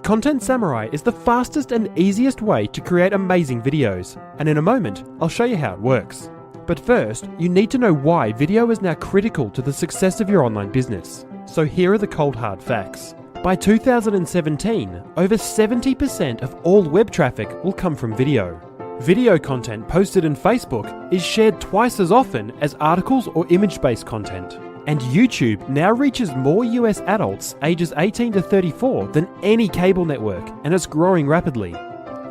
Content Samurai is the fastest and easiest way to create amazing videos, and in a moment, I'll show you how it works. But first, you need to know why video is now critical to the success of your online business. So here are the cold hard facts. By 2017, over 70% of all web traffic will come from video. Video content posted in Facebook is shared twice as often as articles or image-based content. And YouTube now reaches more US adults ages 18 to 34 than any cable network, and it's growing rapidly.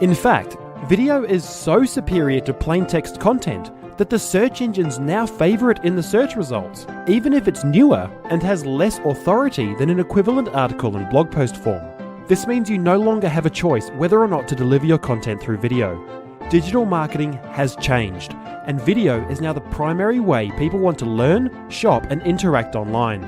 In fact, video is so superior to plain text content that the search engines now favour it in the search results, even if it's newer and has less authority than an equivalent article in blog post form. This means you no longer have a choice whether or not to deliver your content through video. Digital marketing has changed, and video is now the primary way people want to learn, shop, and interact online.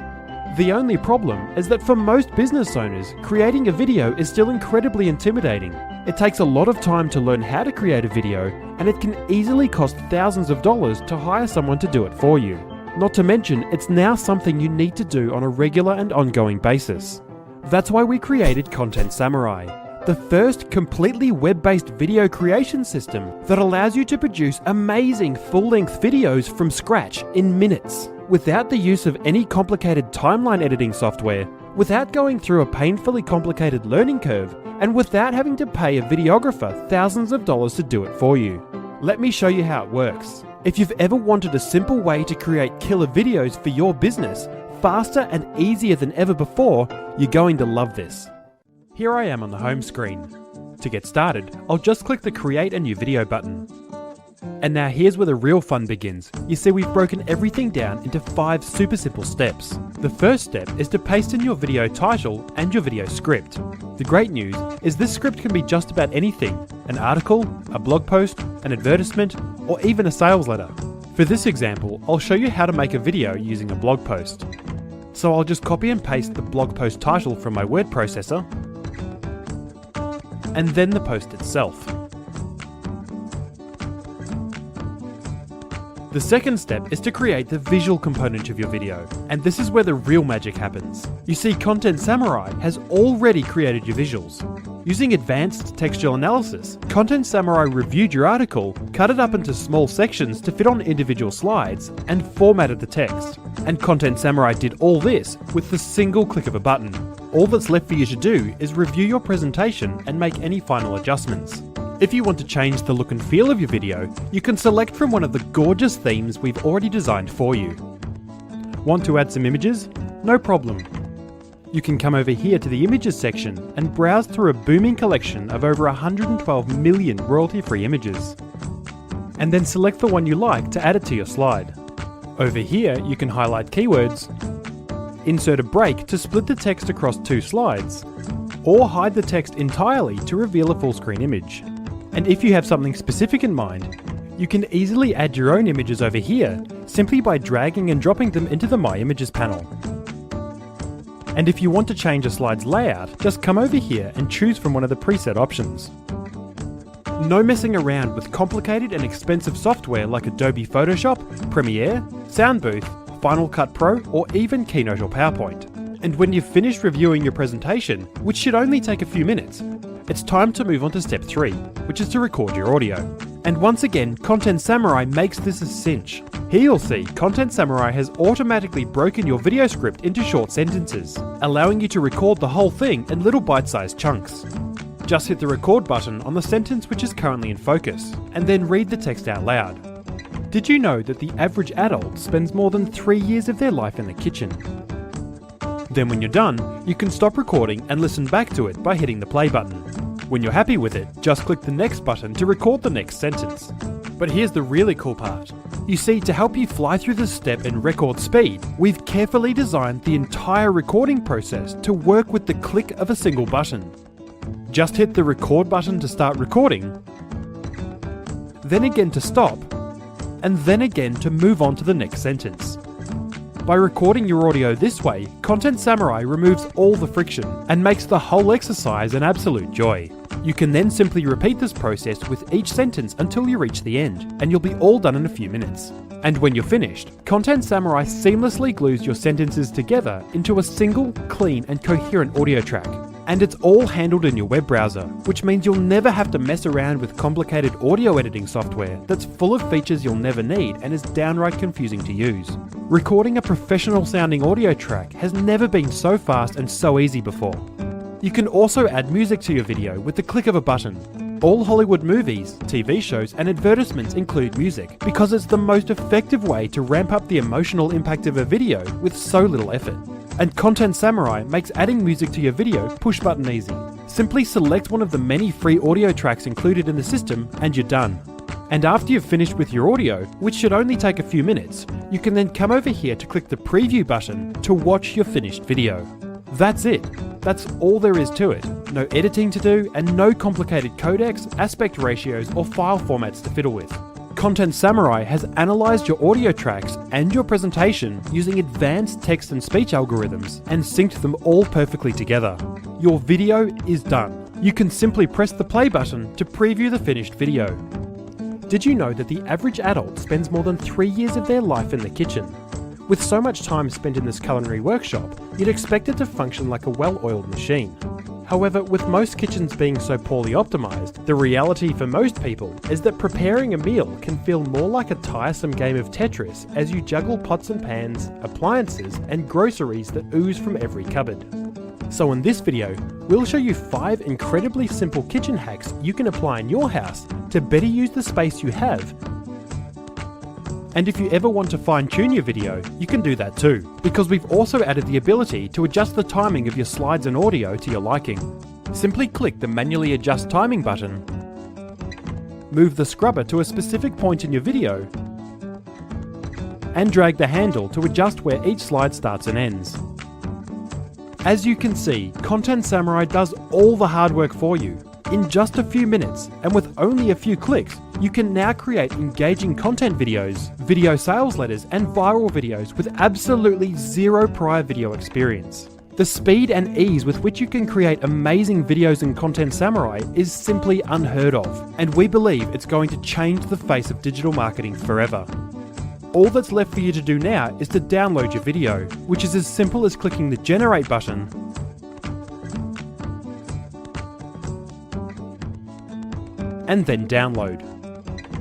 The only problem is that for most business owners, creating a video is still incredibly intimidating. It takes a lot of time to learn how to create a video, and it can easily cost thousands of dollars to hire someone to do it for you. Not to mention, it's now something you need to do on a regular and ongoing basis. That's why we created Content Samurai, the first completely web-based video creation system that allows you to produce amazing full-length videos from scratch in minutes, without the use of any complicated timeline editing software, without going through a painfully complicated learning curve, and without having to pay a videographer thousands of dollars to do it for you. Let me show you how it works. If you've ever wanted a simple way to create killer videos for your business, faster and easier than ever before, you're going to love this. Here I am on the home screen. To get started, I'll just click the Create a New Video button. And now here's where the real fun begins. You see, we've broken everything down into 5 super simple steps. The first step is to paste in your video title and your video script. The great news is this script can be just about anything: an article, a blog post, an advertisement, or even a sales letter. For this example, I'll show you how to make a video using a blog post. So I'll just copy and paste the blog post title from my word processor, and then the post itself. The second step is to create the visual component of your video, and this is where the real magic happens. You see, Content Samurai has already created your visuals. Using advanced textual analysis, Content Samurai reviewed your article, cut it up into small sections to fit on individual slides, and formatted the text. And Content Samurai did all this with the single click of a button. All that's left for you to do is review your presentation and make any final adjustments. If you want to change the look and feel of your video, you can select from one of the gorgeous themes we've already designed for you. Want to add some images? No problem. You can come over here to the images section and browse through a booming collection of over 112 million royalty-free images. And then select the one you like to add it to your slide. Over here, you can highlight keywords, insert a break to split the text across 2 slides, or hide the text entirely to reveal a full screen image. And if you have something specific in mind, you can easily add your own images over here simply by dragging and dropping them into the My Images panel. And if you want to change a slide's layout, just come over here and choose from one of the preset options. No messing around with complicated and expensive software like Adobe Photoshop, Premiere, Soundbooth, Final Cut Pro, or even Keynote or PowerPoint. And when you've finished reviewing your presentation, which should only take a few minutes, it's time to move on to step 3, which is to record your audio. And once again, Content Samurai makes this a cinch. Here you'll see Content Samurai has automatically broken your video script into short sentences, allowing you to record the whole thing in little bite-sized chunks. Just hit the record button on the sentence which is currently in focus, and then read the text out loud. Did you know that the average adult spends more than 3 years of their life in the kitchen? Then when you're done, you can stop recording and listen back to it by hitting the play button. When you're happy with it, just click the next button to record the next sentence. But here's the really cool part. You see, to help you fly through this step in record speed, we've carefully designed the entire recording process to work with the click of a single button. Just hit the record button to start recording, then again to stop, and then again to move on to the next sentence. By recording your audio this way, Content Samurai removes all the friction and makes the whole exercise an absolute joy. You can then simply repeat this process with each sentence until you reach the end, and you'll be all done in a few minutes. And when you're finished, Content Samurai seamlessly glues your sentences together into a single, clean and coherent audio track. And it's all handled in your web browser, which means you'll never have to mess around with complicated audio editing software that's full of features you'll never need and is downright confusing to use. Recording a professional sounding audio track has never been so fast and so easy before. You can also add music to your video with the click of a button. All Hollywood movies, TV shows and advertisements include music because it's the most effective way to ramp up the emotional impact of a video with so little effort. And Content Samurai makes adding music to your video push button easy. Simply select one of the many free audio tracks included in the system and you're done. And after you've finished with your audio, which should only take a few minutes, you can then come over here to click the preview button to watch your finished video. That's it. That's all there is to it. No editing to do and no complicated codecs, aspect ratios or file formats to fiddle with. Content Samurai has analysed your audio tracks and your presentation using advanced text and speech algorithms and synced them all perfectly together. Your video is done. You can simply press the play button to preview the finished video. Did you know that the average adult spends more than 3 years of their life in the kitchen? With so much time spent in this culinary workshop, you'd expect it to function like a well-oiled machine. However, with most kitchens being so poorly optimised, the reality for most people is that preparing a meal can feel more like a tiresome game of Tetris as you juggle pots and pans, appliances, and groceries that ooze from every cupboard. So in this video, we'll show you 5 incredibly simple kitchen hacks you can apply in your house to better use the space you have. And if you ever want to fine-tune your video, you can do that too, because we've also added the ability to adjust the timing of your slides and audio to your liking. Simply click the Manually Adjust Timing button, move the scrubber to a specific point in your video, and drag the handle to adjust where each slide starts and ends. As you can see, Content Samurai does all the hard work for you. In just a few minutes, and with only a few clicks, you can now create engaging content videos, video sales letters, and viral videos with absolutely zero prior video experience. The speed and ease with which you can create amazing videos in Content Samurai is simply unheard of, and we believe it's going to change the face of digital marketing forever. All that's left for you to do now is to download your video, which is as simple as clicking the Generate button and then download.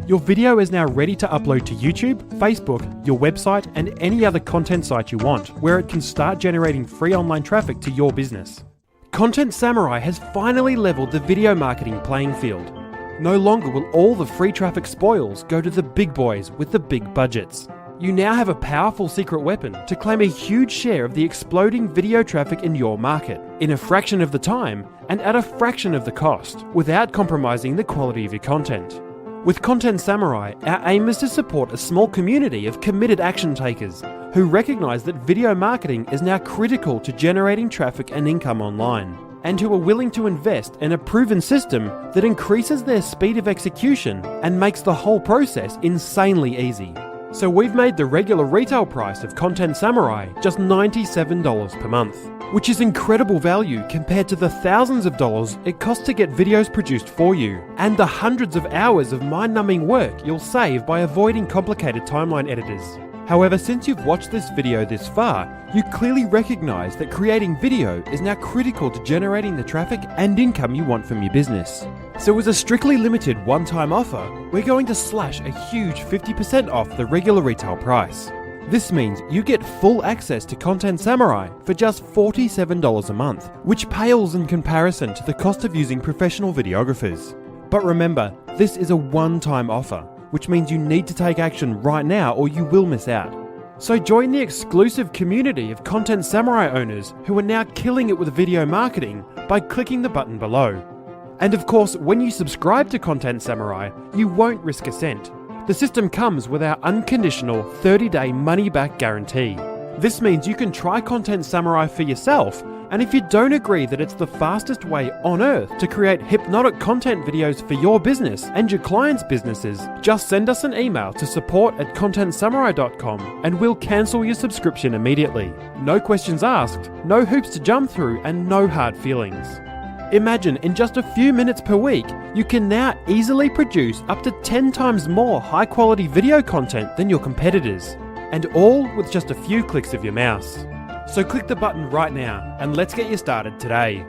Your video is now ready to upload to YouTube, Facebook, your website, and any other content site you want, where it can start generating free online traffic to your business. Content Samurai has finally leveled the video marketing playing field. No longer will all the free traffic spoils go to the big boys with the big budgets. You now have a powerful secret weapon to claim a huge share of the exploding video traffic in your market, in a fraction of the time and at a fraction of the cost, without compromising the quality of your content. With Content Samurai, our aim is to support a small community of committed action takers who recognise that video marketing is now critical to generating traffic and income online, and who are willing to invest in a proven system that increases their speed of execution and makes the whole process insanely easy. So we've made the regular retail price of Content Samurai just $97 per month, which is incredible value compared to the thousands of dollars it costs to get videos produced for you, and the hundreds of hours of mind-numbing work you'll save by avoiding complicated timeline editors. However, since you've watched this video this far, you clearly recognise that creating video is now critical to generating the traffic and income you want from your business. So as a strictly limited one-time offer, we're going to slash a huge 50% off the regular retail price. This means you get full access to Content Samurai for just $47 a month, which pales in comparison to the cost of using professional videographers. But remember, this is a one-time offer, which means you need to take action right now or you will miss out. So join the exclusive community of Content Samurai owners who are now killing it with video marketing by clicking the button below. And of course, when you subscribe to Content Samurai, you won't risk a cent. The system comes with our unconditional 30-day money-back guarantee. This means you can try Content Samurai for yourself, and if you don't agree that it's the fastest way on earth to create hypnotic content videos for your business and your clients' businesses, just send us an email to support@contentsamurai.com and we'll cancel your subscription immediately. No questions asked, no hoops to jump through, and no hard feelings. Imagine in just a few minutes per week, you can now easily produce up to 10 times more high-quality video content than your competitors, and all with just a few clicks of your mouse. So click the button right now and let's get you started today.